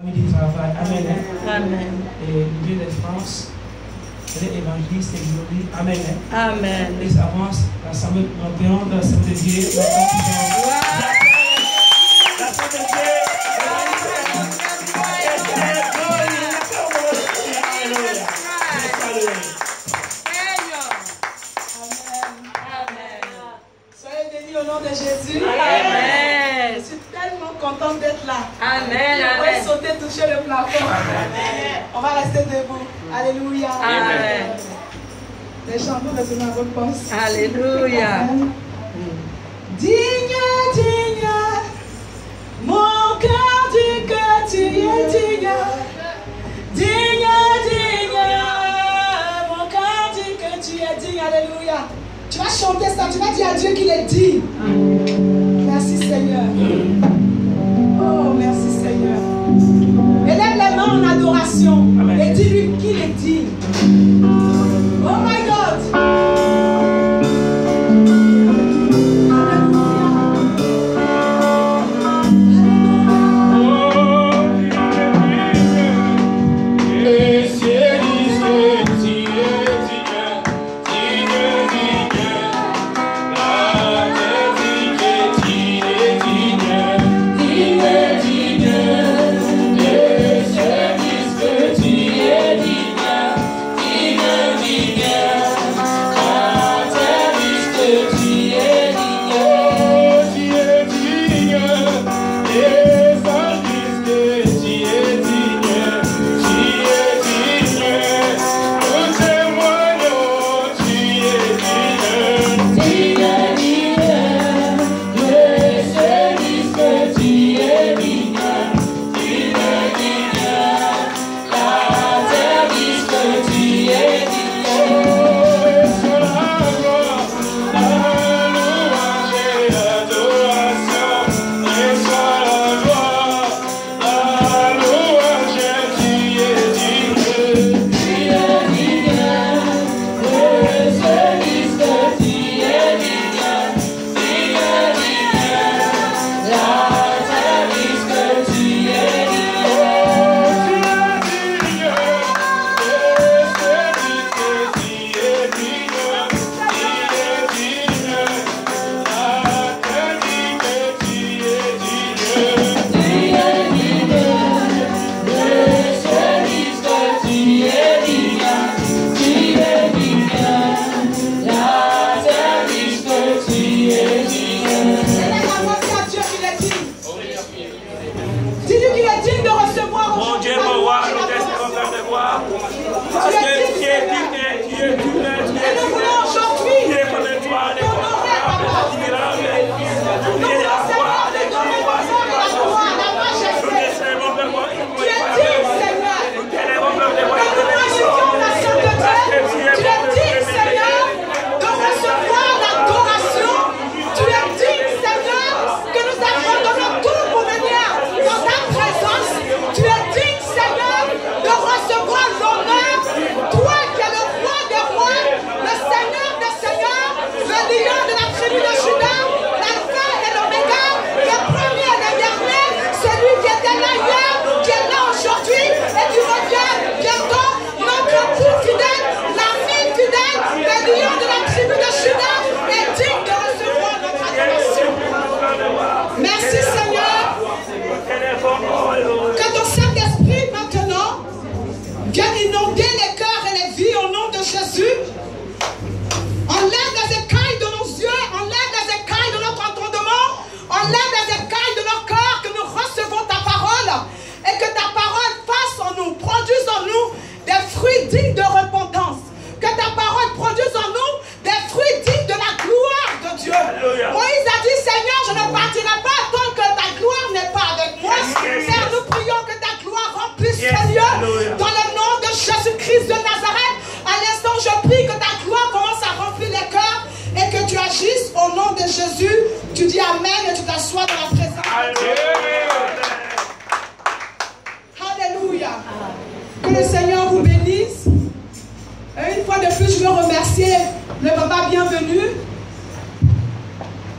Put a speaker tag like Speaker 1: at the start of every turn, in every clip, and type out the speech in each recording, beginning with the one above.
Speaker 1: famille du travail. Amen.
Speaker 2: Amen.
Speaker 1: Et Dieu de France, elle est évangéliste et glorie. Amen.
Speaker 2: Amen.
Speaker 1: Et ça avance, l'Assemblée européenne de l'Assemblée de Dieu. L'Assemblée de Dieu.
Speaker 3: Soyez bénis au nom de Jésus.
Speaker 2: Amen.
Speaker 3: Je suis tellement contente d'être là.
Speaker 2: Amen.
Speaker 3: On va sauter, toucher le plafond. Amen. On va rester debout. Alléluia.
Speaker 2: Amen.
Speaker 3: Les chanteurs de ce nom repensent.
Speaker 2: Alléluia.
Speaker 3: Digne, digne, mon cœur dit que tu es digne. Digne, digne, mon cœur dit que tu es digne. Alléluia. Tu vas chanter ça, tu vas dire à Dieu qu'il est digne. Merci Seigneur. Oh, merci Seigneur. Élève les mains en adoration. Amen. Et dis-lui qu'il est digne. Oh my God.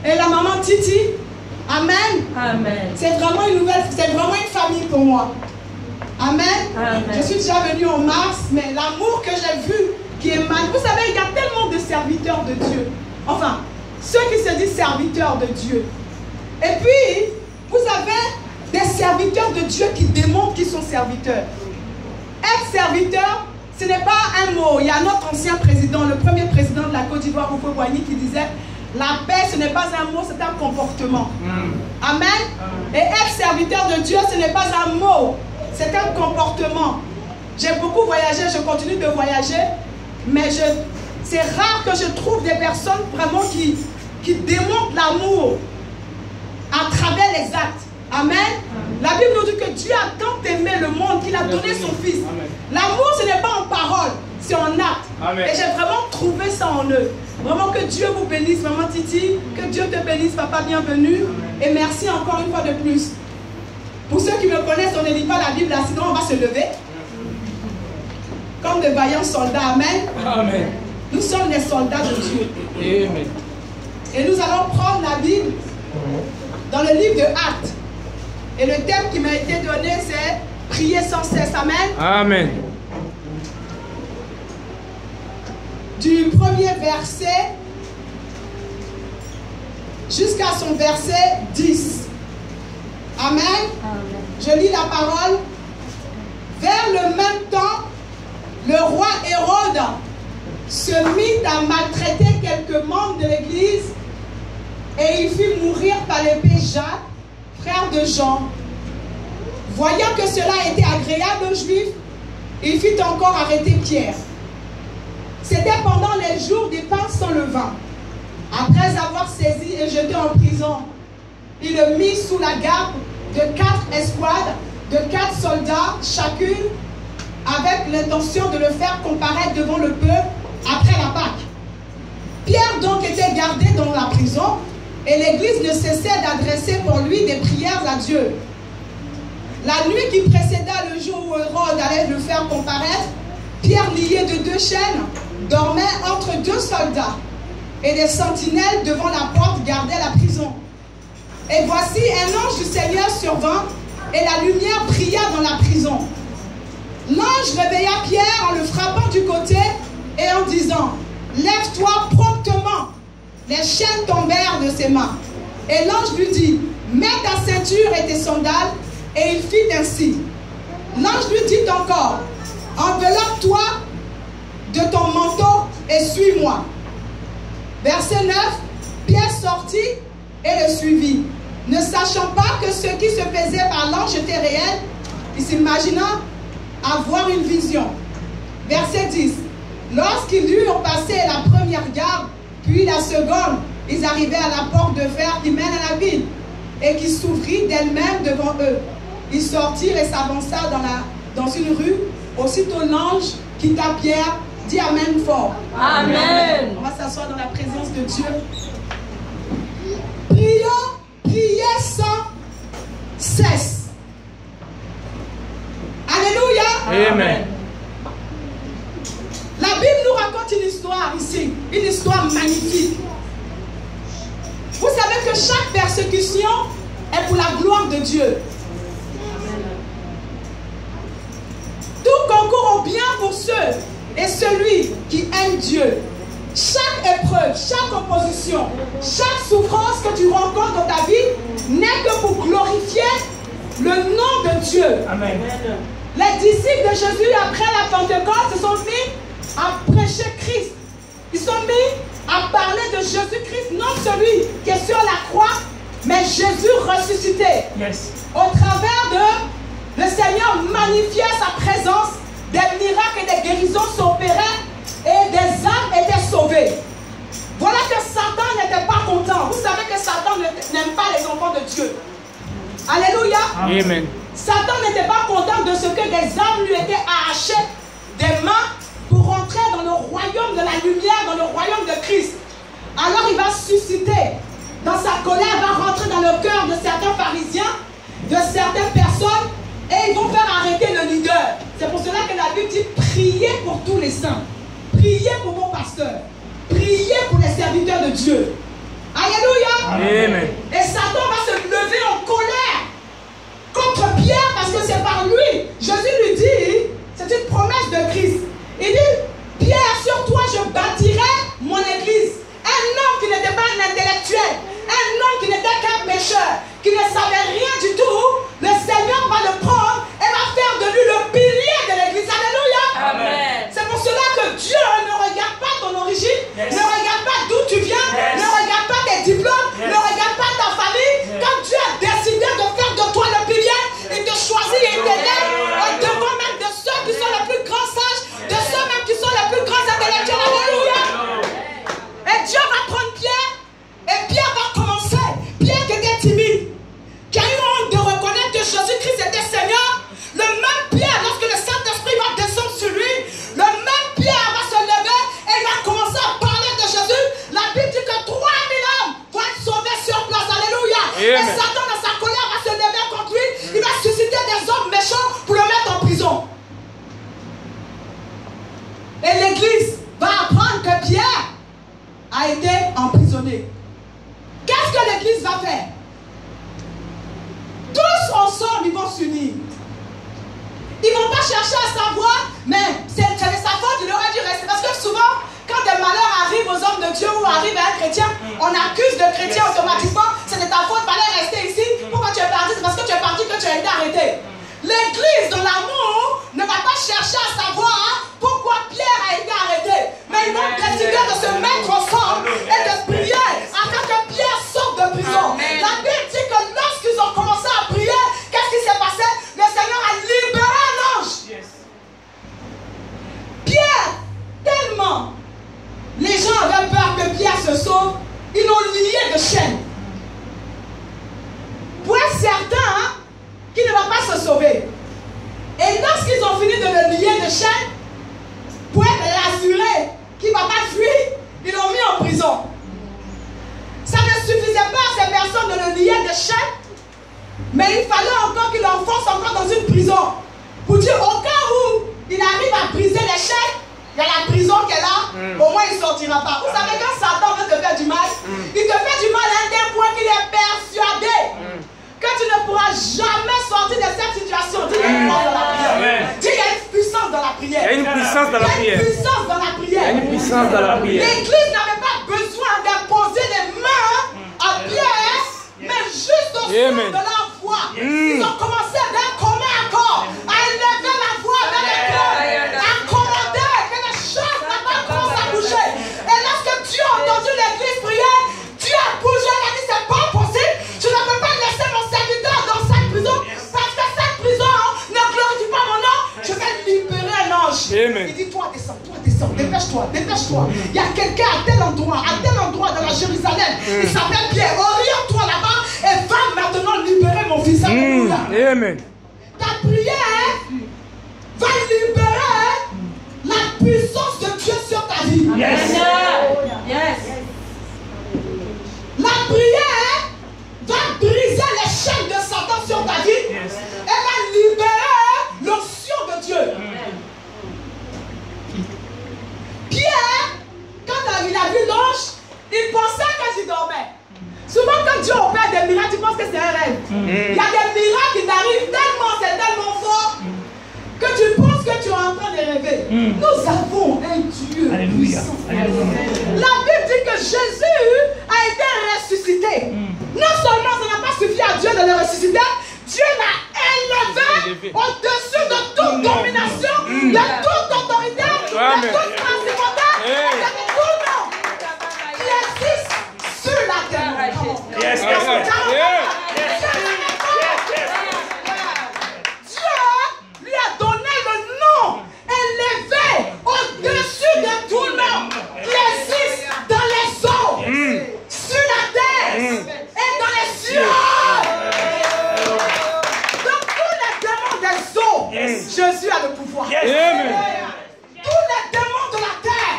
Speaker 3: Et la maman Titi, amen.
Speaker 2: Amen.
Speaker 3: C'est vraiment une nouvelle, c'est vraiment une famille pour moi. Amen.
Speaker 2: Amen.
Speaker 3: Je suis déjà venue en mars, mais l'amour que j'ai vu qui émane. Vous savez, il y a tellement de serviteurs de Dieu. Enfin, ceux qui se disent serviteurs de Dieu. Et puis, vous avez des serviteurs de Dieu qui démontrent qu'ils sont serviteurs. Être serviteur, ce n'est pas un mot. Il y a notre ancien président, le premier président de la Côte d'Ivoire, Houphouët-Boigny, qui disait la paix, ce n'est pas un mot, c'est un comportement. Amen. Et être serviteur de Dieu, ce n'est pas un mot, c'est un comportement. J'ai beaucoup voyagé, je continue de voyager, mais c'est rare que je trouve des personnes vraiment qui démontrent l'amour à travers les actes. Amen. La Bible nous dit que Dieu a tant aimé le monde qu'il a donné son Fils. L'amour, ce n'est pas en parole, c'est en acte. Amen. Et j'ai vraiment trouvé ça en eux. Vraiment que Dieu vous bénisse, maman Titi. Que Dieu te bénisse, papa, bienvenue. Et merci encore une fois de plus. Pour ceux qui me connaissent, on ne lit pas la Bible là, sinon on va se lever. Comme de vaillants soldats. Amen. Amen. Nous sommes les soldats de Dieu. Amen. Et nous allons prendre la Bible dans le livre de Actes. Et le thème qui m'a été donné, c'est prier sans cesse. Amen. Amen. Du premier verset jusqu'à son verset 10. Amen. Amen. Je lis la parole. Vers le même temps, le roi Hérode se mit à maltraiter quelques membres de l'Église et il fit mourir par l'épée Jacques, frère de Jean. Voyant que cela était agréable aux Juifs, il fit encore arrêter Pierre. C'était pendant les jours des pains sans levain. Après avoir saisi et jeté en prison, il le mit sous la garde de 4 escouades, de 4 soldats chacune, avec l'intention de le faire comparaître devant le peuple après la Pâque. Pierre donc était gardé dans la prison et l'Église ne cessait d'adresser pour lui des prières à Dieu. La nuit qui précéda le jour où Hérode allait le faire comparaître, Pierre, lié de 2 chaînes, dormait entre 2 soldats et des sentinelles devant la porte gardaient la prison. Et voici un ange du Seigneur survint et la lumière brilla dans la prison. L'ange réveilla Pierre en le frappant du côté et en disant « Lève-toi promptement !» Les chaînes tombèrent de ses mains. Et l'ange lui dit « Mets ta ceinture et tes sandales. » Et il fit ainsi. L'ange lui dit encore « Enveloppe-toi de ton manteau et suis-moi. » Verset 9, Pierre sortit et le suivit. Ne sachant pas que ce qui se faisait par l'ange était réel, il s'imagina avoir une vision. Verset 10. Lorsqu'ils eurent passé la première garde, puis la seconde, ils arrivaient à la porte de fer qui mène à la ville et qui s'ouvrit d'elle-même devant eux. Ils sortirent et s'avancèrent dans une rue. Aussitôt l'ange quitta Pierre, dit Amen fort. Amen. On va s'asseoir dans la présence de Dieu. Priez sans cesse. Alléluia. Amen. La Bible nous raconte une histoire ici, une histoire magnifique. Vous savez que chaque persécution est pour la gloire de Dieu. Tout concourt au bien pour ceux et celui qui aime Dieu. Chaque épreuve, chaque opposition, chaque souffrance que tu rencontres dans ta vie n'est que pour glorifier le nom de Dieu. Amen. Les disciples de Jésus, après la Pentecôte, se sont mis à prêcher Christ. Ils sont mis à parler de Jésus-Christ, non celui qui est sur la croix, mais Jésus ressuscité. Yes. Au travers de le Seigneur magnifiait sa présence, des miracles et des guérisons s'opéraient et des âmes étaient sauvées. Voilà que Satan n'était pas content. Vous savez que Satan n'aime pas les enfants de Dieu. Alléluia. Amen. Satan n'était pas content de ce que des âmes lui étaient arrachées des mains pour rentrer dans le royaume de la lumière, dans le royaume de Christ. Alors il va susciter, dans sa colère, va rentrer dans le cœur de certains pharisiens, de certaines personnes, et ils vont faire arrêter le leader. C'est pour cela que la Bible dit priez pour tous les saints, priez pour vos pasteurs, priez pour les serviteurs de Dieu. Alléluia. Amen. Et Satan va se lever en colère contre Pierre parce que c'est par lui. Jésus mariés. Qu'est-ce que l'église va faire? Tous ensemble, ils vont s'unir. Ils ne vont pas chercher à savoir, mais c'est de sa faute, il aurait dû rester. Parce que souvent, quand des malheurs arrivent aux hommes de Dieu ou arrivent à un chrétien, on accuse le chrétien automatiquement. C'est de ta faute, il fallait rester ici. Pourquoi tu es parti? C'est parce que tu es parti que tu as été arrêté. L'église, dans l'amour, ne va pas chercher à savoir pourquoi Pierre a été arrêté. Mais ils vont décider de se mettre ensemble et de prier afin que Pierre sorte de prison. La Bible dit que lorsqu'ils ont commencé à prier, qu'est-ce qui s'est passé? Le Seigneur a libéré un ange. Pierre, tellement les gens avaient peur que Pierre se sauve, ils l'ont lié de chaînes. Pour être certain qu'il ne va pas se sauver. Et lorsqu'ils ont fini de le lier de chaînes, pour être rassurés qu'il ne va pas fuir, ils l'ont mis en prison. Ça ne suffisait pas à ces personnes de le lier de chaînes, mais il fallait encore qu'il l'enfonce encore dans une prison. Pour dire au cas où il arrive à briser les chaînes, il y a la prison qui est là, au moins il ne sortira pas. Vous savez, quand Satan veut te faire du mal, il te fait du mal à un tel point qu'il est persuadé que tu ne pourras jamais sortir de cette situation. Dis, il y a une force dans la prière. Dis, il y a une puissance dans la prière.
Speaker 4: Il y a une puissance dans la prière.
Speaker 3: Il y a une puissance dans la prière.
Speaker 4: Il y a une puissance dans la prière.
Speaker 3: L'église n'avait pas besoin d'imposer les mains à Pierre, mais juste au son de leur voix. Ils ont commencé d'un commun accord à élever la voix dans les cœurs, à commander que les choses maintenant commencent à bouger. Et lorsque Dieu a entendu l'église prier, Dieu a bougé, il a dit c'est pas possible, je ne peux pas laisser mon serviteur dans cette prison, parce que cette prison ne glorifie pas mon nom, je vais libérer un ange.
Speaker 4: Amen.
Speaker 3: Il dit toi descends, dépêche-toi, dépêche-toi. Il y a quelqu'un à tel endroit dans la Jérusalem, il s'appelle Pierre, oriente-toi là-bas et va maintenant libérer mon fils. Alléluia.
Speaker 4: Amen.
Speaker 3: Ta prière va libérer la puissance de Dieu sur ta vie.
Speaker 2: Yes.
Speaker 3: La prière va briser les chaînes de Satan sur ta vie. Elle va libérer l'onction de Dieu. Pierre, quand il a vu l'ange, il pensait qu'il dormait. Souvent quand Dieu opère des miracles, tu penses que c'est un rêve. Il y a des miracles qui t'arrivent tellement, c'est tellement fort, que tu penses que tu es en train de rêver. Nous avons un Dieu puissant. La Bible dit que Jésus a été ressuscité. Non seulement ça n'a pas suffi à Dieu de le ressusciter, Dieu l'a élevé au-dessus de toute domination, de toute autorité, de toute principauté, et de tout nom qui existe sur la terre.
Speaker 4: Yes.
Speaker 3: Dieu lui a donné le nom élevé au-dessus de tout nom qui existe dans les eaux, sur la terre et dans les cieux. Donc tous les démons des eaux, Jésus a le pouvoir.
Speaker 4: Amen.
Speaker 3: Tous les démons de la terre,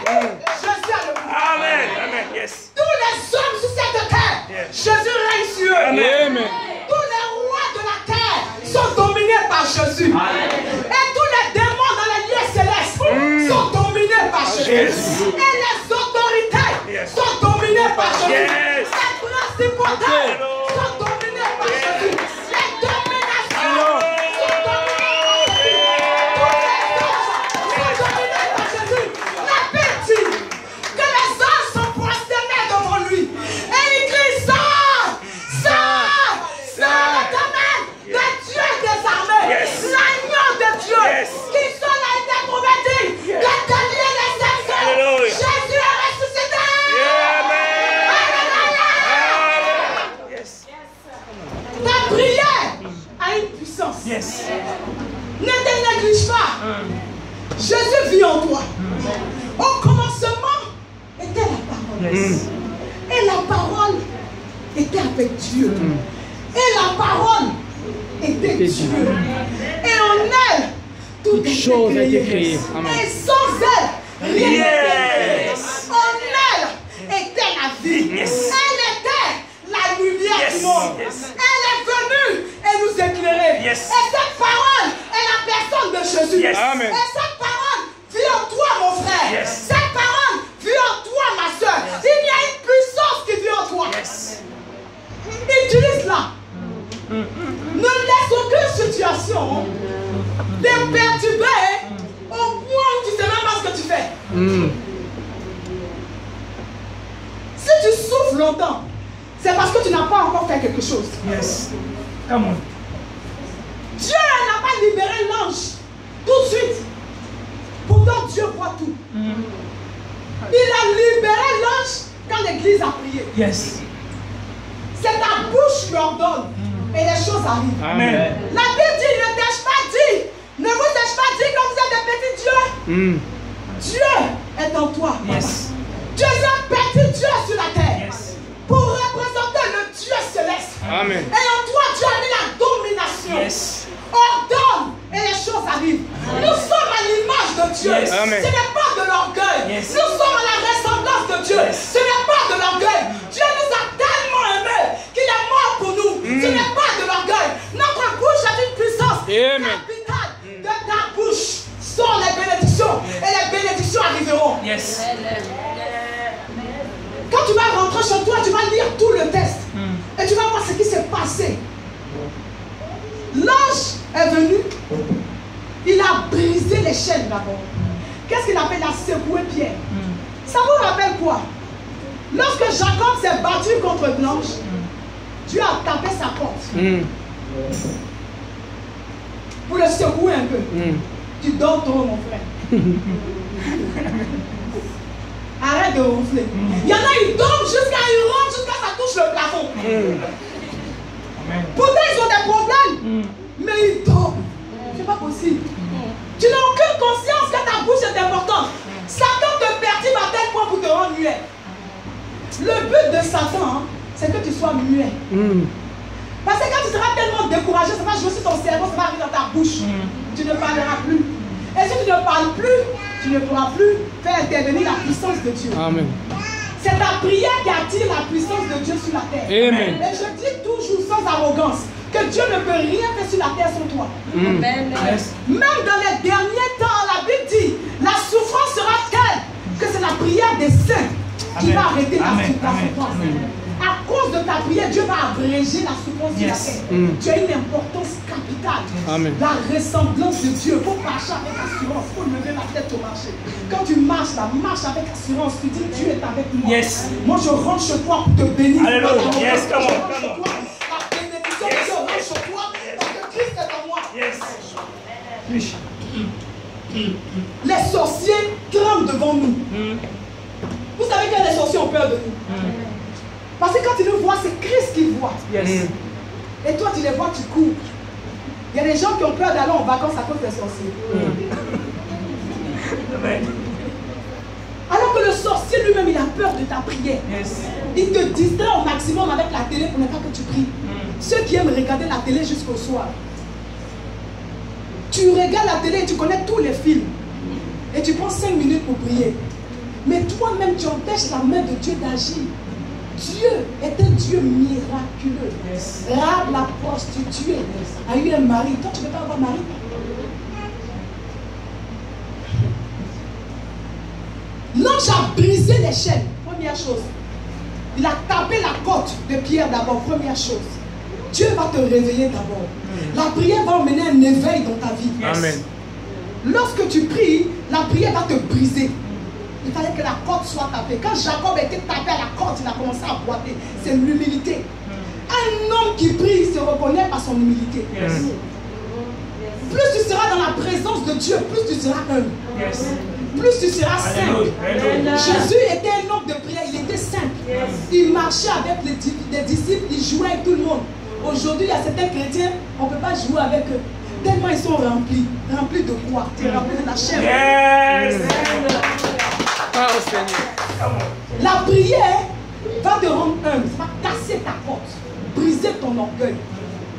Speaker 3: Jésus a le pouvoir.
Speaker 4: Amen. Amen. Yes.
Speaker 3: Tous les hommes sur cette terre, Jésus règne sur eux.
Speaker 4: Amen.
Speaker 3: Tous les rois de la terre sont dominés par Jésus. Et tous les démons dans les lieux célestes sont dominés par Jésus. Et les autorités sont dominées par Jésus. Les principautés sont dominées par Jésus. Les dominations sont dominées par Jésus. Tous les anges sont dominés par Jésus. La Bible dit que les anges sont prosternés devant lui. Et ils crient Saint, Saint, Saint éternel de Dieu des armées. L'agneau de Dieu qui seul a été trouvé digne de délier les cercles.
Speaker 4: Alléluia.
Speaker 3: Jésus est ressuscité. Alléluia. Ta prière a une puissance. Ne te néglige pas. Jésus vit en toi. Au commencement était la parole. Et la parole était avec Dieu. Et la parole était Dieu. Et en elle, toute chose a été créée. Et sans elle, rien n'était créé. En elle était la vie. Elle était la lumière du monde. Elle est venue et nous éclairer. Et cette parole est la personne de Jésus.
Speaker 4: Amen.
Speaker 3: Et cette parole vit en toi, mon frère. Cette parole vit en toi, ma soeur. Il y a une puissance qui vit Ne laisse aucune situation te perturber au point où tu ne sais même pas ce que tu fais. Si tu souffres longtemps, c'est parce que tu n'as pas encore fait quelque chose.
Speaker 1: Yes. Come on.
Speaker 3: Dieu n'a pas libéré l'ange tout de suite. Pourtant Dieu voit tout. Il a libéré l'ange quand l'église a prié.
Speaker 1: Yes.
Speaker 3: C'est ta bouche qui ordonne et les choses arrivent.
Speaker 1: Amen.
Speaker 3: La Bible dit, ne t'ai-je pas dit, ne vous ai-je pas dit que vous êtes des petits dieux. Dieu est en toi.
Speaker 1: Yes.
Speaker 3: Tu es un petit Dieu sur la terre.
Speaker 1: Yes.
Speaker 3: Pour représenter le Dieu céleste.
Speaker 4: Amen.
Speaker 3: Et en toi, Dieu a mis la domination.
Speaker 1: Yes.
Speaker 3: Ordonne et les choses arrivent. Nous sommes à l'image de Dieu.
Speaker 1: Yes.
Speaker 4: Amen.
Speaker 3: Ce n'est pas de l'orgueil.
Speaker 1: Yes.
Speaker 3: Nous sommes à la ressemblance de Dieu.
Speaker 1: Yes.
Speaker 3: Ce n'est pas de l'orgueil. Dieu nous a tellement aimés qu'il est mort pour nous. Ce n'est pas de l'orgueil. Notre bouche a une puissance
Speaker 4: Amen.
Speaker 3: capitale. De ta bouche sont les bénédictions. Et les bénédictions arriveront.
Speaker 1: Yes.
Speaker 3: Quand tu vas rentrer chez toi, tu vas lire tout le texte. Et tu vas voir ce qui s'est passé. L'ange est venu. Il a brisé les chaînes d'abord. Qu'est-ce qu'il appelle? Il a secoué Pierre. Ça vous rappelle quoi? Lorsque Jacob s'est battu contre l'ange, Dieu a tapé sa porte pour le secouer un peu. Tu dors trop, mon frère. Arrête de ronfler. Il y en a, ils dorment ils rentrent jusqu'à ça touche le plafond.
Speaker 1: Amen.
Speaker 3: Pourtant, ils ont des problèmes. Mais ils dorment. C'est pas possible. Tu n'as aucune conscience que ta bouche est importante. Satan te perturbe à tel point pour te rendre muet. Le but de Satan, c'est que tu sois muet. Parce que quand tu seras tellement découragé, ça va jouer sur ton cerveau, ça va arriver dans ta bouche. Tu ne parleras plus. Et si tu ne parles plus, tu ne pourras plus faire intervenir la puissance de Dieu.
Speaker 4: Amen.
Speaker 3: C'est ta prière qui attire la puissance de Dieu sur la terre.
Speaker 4: Amen.
Speaker 3: Et je dis toujours sans arrogance que Dieu ne peut rien faire sur la terre sans toi.
Speaker 2: Amen.
Speaker 1: Yes.
Speaker 3: Même dans les derniers temps, la Bible dit, la souffrance sera telle que c'est la prière des saints qui
Speaker 1: Amen.
Speaker 3: va arrêter la
Speaker 1: Amen.
Speaker 3: souffrance.
Speaker 1: Amen.
Speaker 3: À cause de ta prière, Dieu va abréger la souffrance sur la
Speaker 1: Yes.
Speaker 3: terre. Tu as une importance capitale.
Speaker 4: Amen.
Speaker 3: La ressemblance de Dieu. Il faut marcher avec assurance. Il faut lever la tête au marché. Quand tu marches, la marche avec assurance. Tu dis, Dieu est avec moi.
Speaker 1: Yes.
Speaker 3: Moi, je rentre chez toi pour te bénir.
Speaker 1: Alléluia. Yes, come on,
Speaker 3: Je rentre
Speaker 1: come
Speaker 3: chez
Speaker 1: on.
Speaker 3: toi. La bénédiction de Dieu rentre chez toi. Parce que Christ est en moi.
Speaker 1: Yes. Preach.
Speaker 3: Les sorciers tremblent devant nous. Vous savez que les sorciers ont peur de nous. Parce que quand ils nous voient, c'est Christ qu'ils voient.
Speaker 1: Yes.
Speaker 3: Et toi, tu les vois, tu cours. Il y a des gens qui ont peur d'aller en vacances à cause des sorciers.
Speaker 1: Amen.
Speaker 3: Alors que le sorcier lui-même, il a peur de ta prière.
Speaker 1: Yes.
Speaker 3: Il te distrait au maximum avec la télé pour ne pas que tu pries. Ceux qui aiment regarder la télé jusqu'au soir. Tu regardes la télé et tu connais tous les films. Et tu prends 5 minutes pour prier. Mais toi-même, tu empêches la main de Dieu d'agir. Dieu est un Dieu miraculeux.
Speaker 1: Yes.
Speaker 3: Rahab, la prostituée, a eu un mari. Toi, tu ne peux pas avoir mari. L'ange a brisé les chaînes. Première chose. Il a tapé la côte de Pierre d'abord. Première chose. Dieu va te réveiller d'abord. La prière va emmener un éveil dans ta vie.
Speaker 1: Yes.
Speaker 4: Amen.
Speaker 3: Lorsque tu pries, la prière va te briser. Il fallait que la corde soit tapée. Quand Jacob était tapé à la corde, il a commencé à boiter. C'est l'humilité. Un homme qui prie se reconnaît par son humilité.
Speaker 1: Yes.
Speaker 3: Plus tu seras dans la présence de Dieu, plus tu seras humble.
Speaker 1: Yes.
Speaker 3: Plus tu seras saint.
Speaker 1: Alléluia. Alléluia.
Speaker 3: Jésus était un homme de prière, il était saint. Il marchait avec les disciples, il jouait avec tout le monde. Aujourd'hui, il y a certains chrétiens, on ne peut pas jouer avec eux. Tellement ils sont remplis. Remplis de quoi? Tu es rempli de la chair.
Speaker 1: Yes.
Speaker 4: Ah, au Seigneur.
Speaker 3: La prière va te rendre humble, ça va casser ta porte, briser ton orgueil,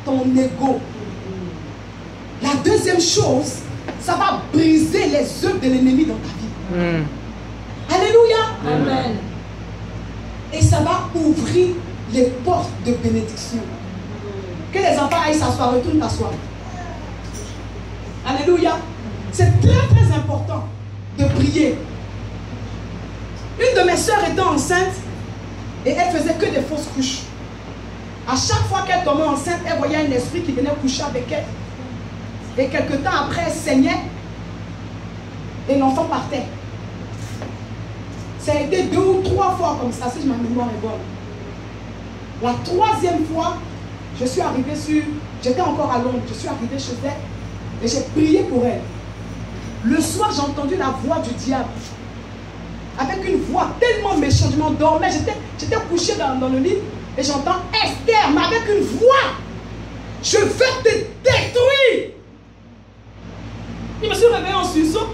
Speaker 3: ton ego. La deuxième chose, ça va briser les œuvres de l'ennemi dans ta vie. Alléluia.
Speaker 2: Amen.
Speaker 3: Et ça va ouvrir les portes de bénédiction. Que les enfants aillent s'asseoir, retourne t'asseoir. Alléluia. C'est très très important de prier. Une de mes soeurs était enceinte et elle faisait que des fausses couches. À chaque fois qu'elle tombait enceinte, elle voyait un esprit qui venait coucher avec elle. Et quelque temps après, elle saignait. Et l'enfant partait. Ça a été 2 ou 3 fois comme ça, si ma mémoire est bonne. La 3e fois, je suis arrivée sur... J'étais encore à Londres. Je suis arrivée chez elle et j'ai prié pour elle. Le soir, j'ai entendu la voix du diable. Avec une voix tellement méchante. Je m'endormais. J'étais couchée dans le lit. Et j'entends Esther, mais avec une voix. Je vais te détruire. Je me suis réveillée en sursaut.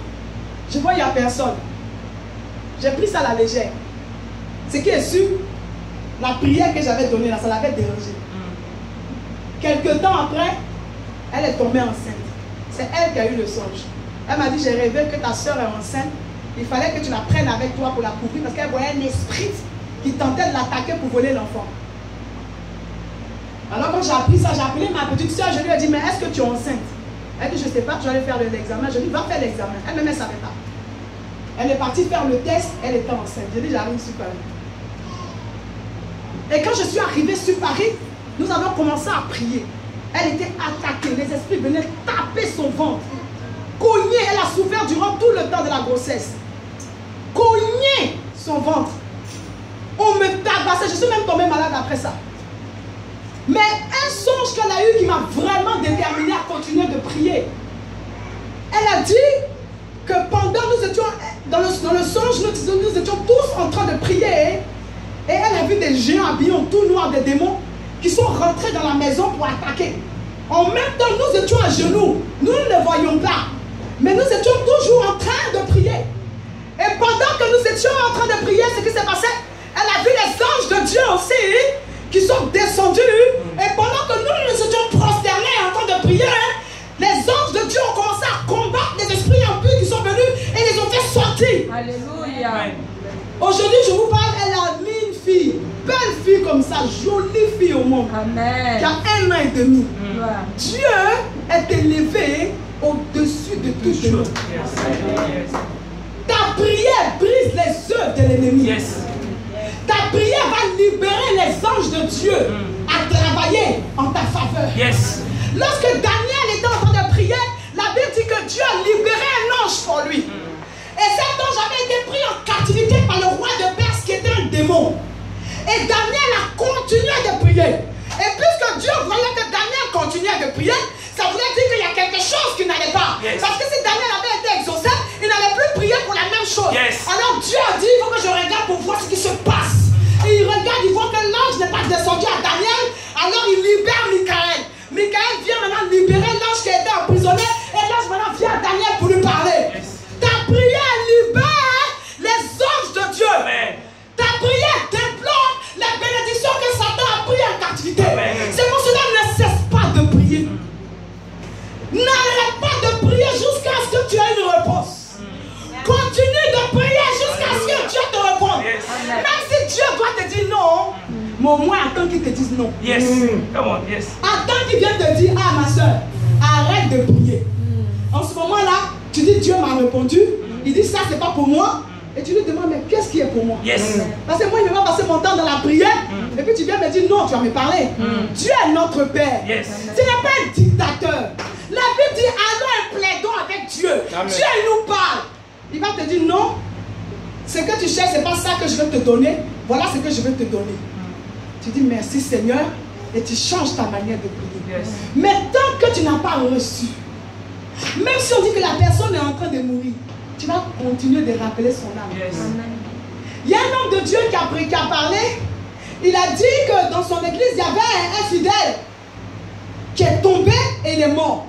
Speaker 3: Je vois, il n'y a personne. J'ai pris ça à la légère. Ce qui est sûr, la prière que j'avais donnée là, ça l'avait dérangée. Quelque temps après, elle est tombée enceinte. C'est elle qui a eu le songe. Elle m'a dit, j'ai rêvé que ta soeur est enceinte. Il fallait que tu la prennes avec toi pour la couvrir parce qu'elle voyait un esprit qui tentait de l'attaquer pour voler l'enfant. Alors quand j'ai appris ça, j'ai appelé ma petite soeur, je lui ai dit, mais est-ce que tu es enceinte? Elle dit, je ne sais pas, tu vas aller faire l'examen. Je lui ai dit, va faire l'examen. Elle-même, elle ne savait pas. Elle est partie faire le test, elle était enceinte. Je lui ai dit, j'arrive sur Paris. Et quand je suis arrivée sur Paris, nous avons commencé à prier. Elle était attaquée, les esprits venaient taper son ventre. Cogner, elle a souffert durant tout le temps de la grossesse. Cogner son ventre. On me tabassait, je suis même tombée malade après ça. Mais un songe qu'elle a eu qui m'a vraiment déterminée à continuer de prier. Elle a dit que pendant nous étions dans le songe, nous étions tous en train de prier. Et elle a vu des géants habillés en tout noir, des démons, qui sont rentrés dans la maison pour attaquer. En même temps, nous étions à genoux. Nous ne les voyions pas. Mais nous étions toujours en train de prier. Et pendant que nous étions en train de prier, ce qui s'est passé, elle a vu les anges de Dieu aussi, qui sont descendus. Et pendant que nous étions prosternés en train de prier, les anges de Dieu ont commencé à combattre les esprits impurs qui sont venus et les ont fait sortir.
Speaker 2: Alléluia.
Speaker 3: Aujourd'hui, je vous parle, elle a mis une fille, belle fille comme ça, jolie fille au monde.
Speaker 2: Amen.
Speaker 3: Qui a 1 an et demi.
Speaker 2: Dieu
Speaker 3: est élevé au-dessus de toute chose. Ta prière brise les œuvres de l'ennemi. Ta prière va libérer les anges de Dieu à travailler en ta faveur. Lorsque Daniel était en train de prier, la Bible dit que Dieu a libéré un ange pour lui. Et cet ange avait été pris en captivité par le roi de Perse qui était un démon. Et Daniel a continué de prier. Et puisque Dieu voyait que Daniel continuait de prier, ça voulait dire qu'il y a quelque chose qui n'allait pas. Parce que si Daniel avait été exaucé, il n'allait plus prier pour la même chose. Alors Dieu a dit, il faut que je regarde pour voir ce qui se passe. Et il regarde, il voit que l'ange n'est pas descendu à Daniel. Alors il libère Michael. Michael vient maintenant libérer l'ange qui était emprisonné. Et l'ange maintenant vient à Daniel pour lui parler. Ta prière libère les anges de Dieu. Ta prière développe la bénédiction que Satan a pris en captivité. C'est pour cela ne cesse pas de prier. N'arrête pas de prier jusqu'à ce que tu aies une réponse. Continue de prier jusqu'à ce que Dieu te réponde. Même si Dieu doit te dire non, mais au moins attends qu'il te dise non. Attends qu'il vienne te dire, ah ma soeur, arrête de prier. En ce moment-là, tu dis Dieu m'a répondu. Il dit ça c'est pas pour moi. Et tu lui demandes mais qu'est-ce qui est pour moi? Parce que moi je vais pas passer mon temps dans la prière. Et puis tu viens me dire non, tu vas me parler. Dieu est notre Père. Tu n'es pas un dictateur. La Bible dit allons et plaidons avec Dieu. Dieu il nous parle. Il va te dire non. Ce que tu cherches c'est pas ça que je vais te donner. Voilà ce que je vais te donner. Tu dis merci Seigneur. Et tu changes ta manière de prier. Mais tant que tu n'as pas reçu, même si on dit que la personne est en train de mourir, tu vas continuer de rappeler son âme. Il y a un homme de Dieu qui a parlé. Il a dit que dans son église, il y avait un fidèle qui est tombé et il est mort.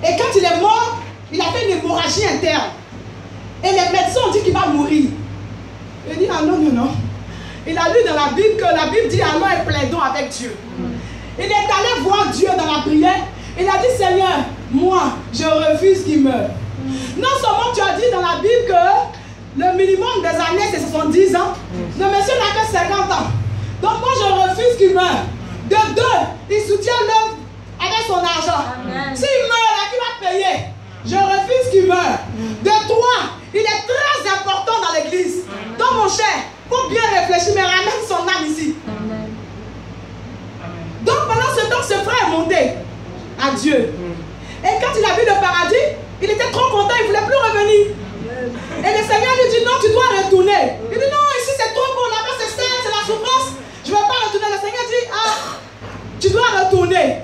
Speaker 3: Et quand il est mort, il a fait une hémorragie interne. Et les médecins ont dit qu'il va mourir. Il dit, ah non, non, non. Il a lu dans la Bible que la Bible dit, allons et plaidons avec Dieu. Il est allé voir Dieu dans la prière. Il a dit, Seigneur, moi, je refuse qu'il meure. Non seulement tu as dit dans la Bible que le minimum des années, c'est 70 ans. Le monsieur n'a que 50 ans. Donc moi, je refuse qu'il meure. De 2, il soutient l'homme avec son argent. S'il meurt, là, qui va payer? Je refuse qu'il meure. De 3, il est très important dans l'église. Donc mon cher, il faut bien réfléchir, mais ramène son âme ici. Dieu. Et quand il a vu le paradis, il était trop content, il ne voulait plus revenir. Et le Seigneur lui dit non, tu dois retourner. Il dit non, ici c'est trop beau, là-bas c'est sale, c'est la souffrance. Je ne vais pas retourner. Le Seigneur dit tu dois retourner.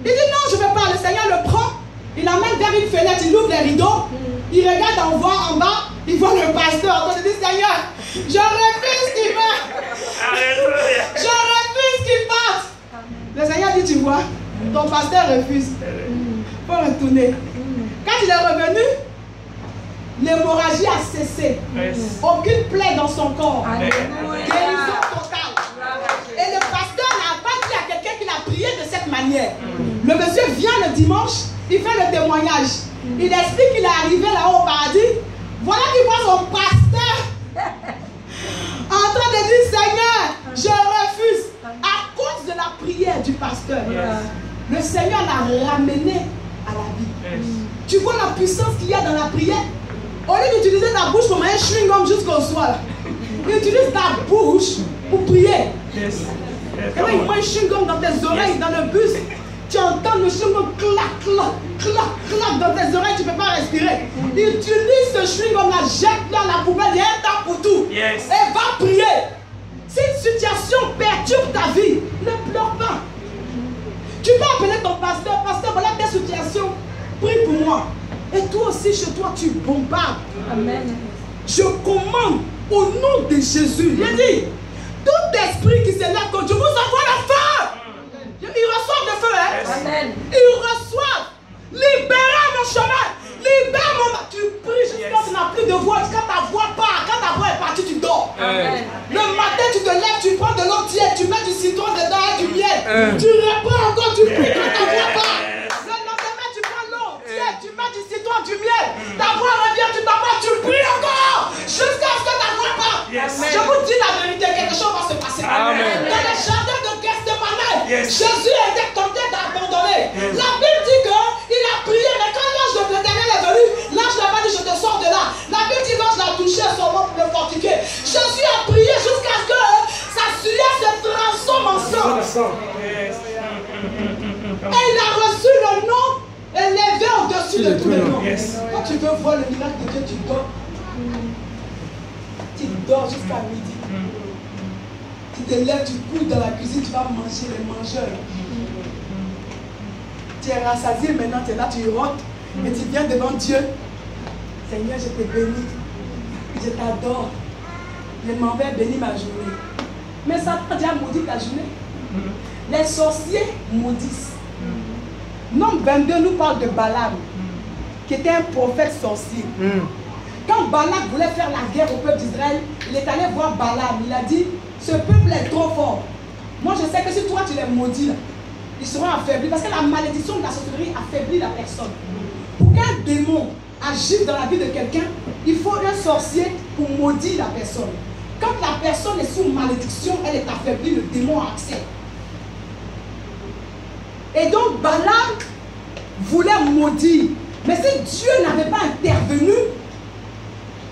Speaker 3: Il dit non, je ne vais pas. Le Seigneur le prend, il l'emmène vers une fenêtre, il ouvre les rideaux, il regarde en bas, il voit le pasteur. Il dit Seigneur, je refuse qu'il meure. Je refuse qu'il parte. Le Seigneur dit tu vois, ton pasteur refuse. Il faut retourner. Quand il est revenu, l'hémorragie a cessé. Aucune plaie dans son corps. Guérison totale. Et le pasteur n'a pas dit à quelqu'un qu'il a prié de cette manière. Le monsieur vient le dimanche, il fait le témoignage. Il explique qu'il est arrivé là-haut au paradis. Voilà qu'il voit son pasteur en train de dire Seigneur, je refuse. À cause de la prière du pasteur, le Seigneur l'a ramené à la vie. Tu vois la puissance qu'il y a dans la prière. Au lieu d'utiliser ta bouche comme un chewing-gum jusqu'au soir, il utilise ta bouche pour prier. Et là, il met un chewing-gum dans tes oreilles, dans le bus. Tu entends le chewing-gum clac, clac, clac, clac dans tes oreilles, tu ne peux pas respirer. Il utilise ce chewing-gum-là, jette dans la poubelle, il y a un temps pour tout. Et va prier. Si une situation perturbe ta vie, ne pleure pas. Tu peux appeler ton pasteur, pasteur, voilà ta situation, prie pour moi. Et toi aussi, chez toi, tu bombardes. Amen. Je commande au nom de Jésus. Il dit, tout esprit qui s'élève contre Dieu, vous envoie le feu. Ils reçoivent le feu. Amen. Ils reçoivent. Libérez mon chemin. Libère mon... Tu pries jusqu'à ce que tu n'as plus de voix. Quand ta voix part, quand ta voix est partie, tu dors. Amen. Le matin, tu te lèves, tu prends de l'eau tiède, tu mets du citron dedans et du miel. Tu réponds encore, tu pries quand ta voix part. Le lendemain, tu prends l'eau tiède, tu mets du citron, du miel. Ta voix revient, tu t'embarques, tu pries encore jusqu'à ce que ta voix parte. Je vous dis la vérité, quelque chose va se passer. Amen. Dans le jardin de Gethsémani, Jésus était tenté d'abandonner. La Bible dit qu'il a prié, mais quand l'ange de l'Éternel est venu, l'ange n'a pas dit je te sors de là. La Bible dit l'ange l'a touché à son ventre pour le fortifier. Jésus a prié jusqu'à ce que sa sueur se transforme en sang. Et il a reçu le nom élevé au-dessus de tous les noms. Quand tu veux voir le miracle de Dieu, tu dors. Tu dors jusqu'à midi. Tu te lèves, tu cours dans la cuisine, tu vas manger les mangeurs. Tu es rassasié maintenant, tu es là, tu rentres et tu viens devant Dieu. Seigneur, je te bénis. Je t'adore. Je m'en vais bénir ma journée. Mais Satan a déjà maudit ta journée. Les sorciers maudissent. Nombre 22 nous parle de Balaam, qui était un prophète sorcier. Quand Balak voulait faire la guerre au peuple d'Israël, il est allé voir Balaam. Il a dit, ce peuple est trop fort. Moi je sais que si toi tu les maudis, là, ils seront affaiblis. Parce que la malédiction de la sorcellerie affaiblit la personne. Pour qu'un démon agisse dans la vie de quelqu'un, il faut un sorcier pour maudire la personne. Quand la personne est sous malédiction, elle est affaiblie, le démon a accès. Et donc Balaam voulait maudire. Mais si Dieu n'avait pas intervenu,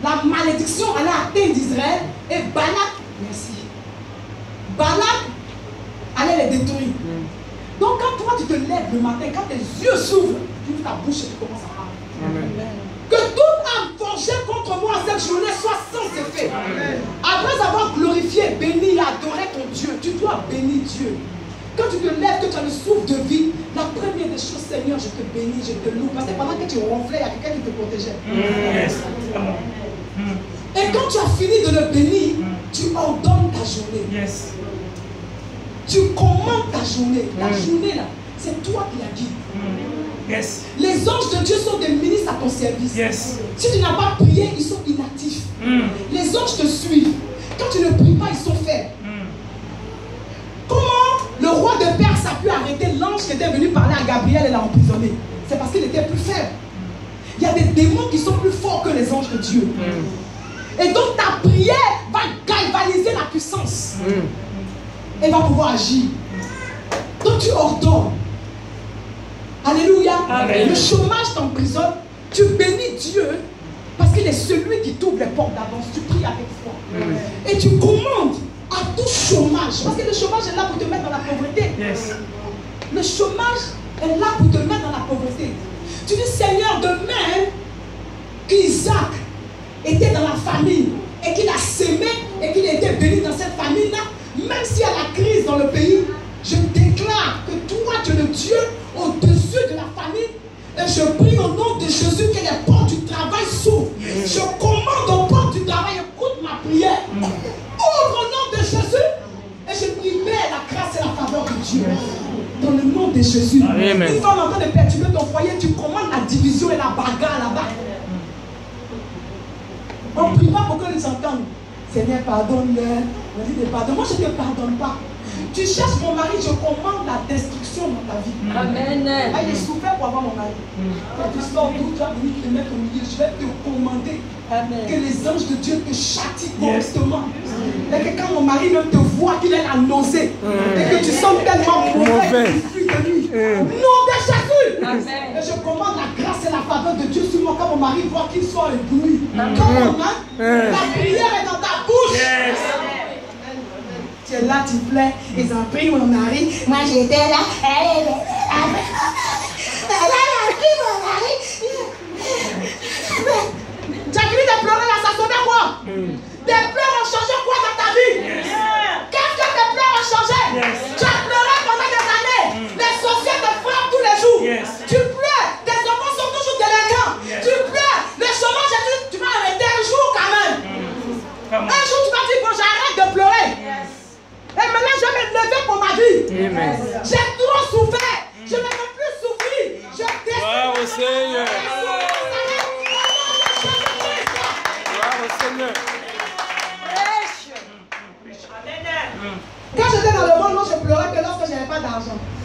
Speaker 3: la malédiction allait atteindre Israël et Balak, merci, Balak allait les détruire. Donc quand toi tu te lèves le matin, quand tes yeux s'ouvrent, tu ouvres ta bouche et tu commences à parler. Que toute âme forgée contre moi cette journée soit sans effet. Après avoir glorifié, béni et adoré ton Dieu, tu dois bénir Dieu. Quand tu te lèves, que tu as le souffle de vie, la première des choses, Seigneur, je te bénis, je te loue. Parce que pendant que tu ronflais, il y a quelqu'un qui te protégeait. Et quand tu as fini de le bénir, tu ordonnes ta journée. Tu commandes ta journée. La journée là, c'est toi qui la guides. Les anges de Dieu sont des ministres à ton service. Si tu n'as pas prié, ils sont inactifs. Les anges te suivent. Quand tu ne pries pas, ils sont faibles. Comment le roi de Perse a pu arrêter l'ange qui était venu parler à Gabriel et l'a emprisonné? C'est parce qu'il était plus faible. Il y a des démons qui sont plus forts que les anges de Dieu. Et donc ta prière va galvaniser la puissance. Et va pouvoir agir. Donc tu ordonnes. Alléluia. Amen. Le chômage t'emprisonne. Tu bénis Dieu parce qu'il est celui qui t'ouvre les portes d'avance. Tu pries avec foi. Et tu commandes à tout chômage. Parce que le chômage est là pour te mettre dans la pauvreté. Le chômage est là pour te mettre dans la pauvreté. Tu dis, Seigneur, de même qu'Isaac était dans la famille et qu'il a sémé et qu'il était béni dans cette famille-là, même s'il y a la crise dans le pays, je déclare que toi, tu es le Dieu au-dessus de la famille. Et je prie au nom de Jésus que les portes du travail s'ouvrent. Je commande aux portes du travail, écoute ma prière. Ouvre au nom de Jésus. Et je libère la grâce et la faveur de Dieu. Dans le nom de Jésus.
Speaker 4: Amen.
Speaker 3: Une femme en train de perturber ton foyer, tu commandes la division et la bagarre là-bas. On ne prie pas pour que les entendent. Seigneur, pardonne-leur. On dit de pardon. Moi, je ne te pardonne pas. Tu cherches mon mari, je commande la destruction dans ta vie.
Speaker 2: Amen.
Speaker 3: Ah, il est souffert pour avoir mon mari. Quand tu sors d'où, tu vas venir te mettre au milieu. Je vais te commander que les anges de Dieu te châtient constamment. Et que quand mon mari ne te voit, qu'il ait la nausée. Et que tu sens tellement mauvais. Nom de Jésus. Et je commande la grâce et la faveur de Dieu sur moi. Quand mon mari voit qu'il soit ébloui. Quand mon âme, la prière est dans ta bouche. Tu es là, tu plais, ils ont pris mon mari. Moi j'étais là, elle a pris mon mari. Tu as fini de pleurer là, ça sonnait quoi? Tes pleurs ont changé quoi dans ta vie? Qu'est-ce que tes pleurs ont changé? Tu as pleuré pendant des années. Les sorciers te frappent tous les jours. Tu pleures, tes enfants sont toujours délinquants. Tu pleures, le chômage, tu vas arrêter un jour quand même. Un jour tu vas dire, bon j'arrête de pleurer. Et maintenant, je vais me lever pour ma vie.
Speaker 4: Amen.
Speaker 3: J'ai trop souffert. Je ne veux plus souffrir. Je décide.
Speaker 4: Gloire au Seigneur. Gloire au Seigneur.
Speaker 3: Quand j'étais dans le monde, moi, je pleurais que lorsque je n'avais pas d'argent.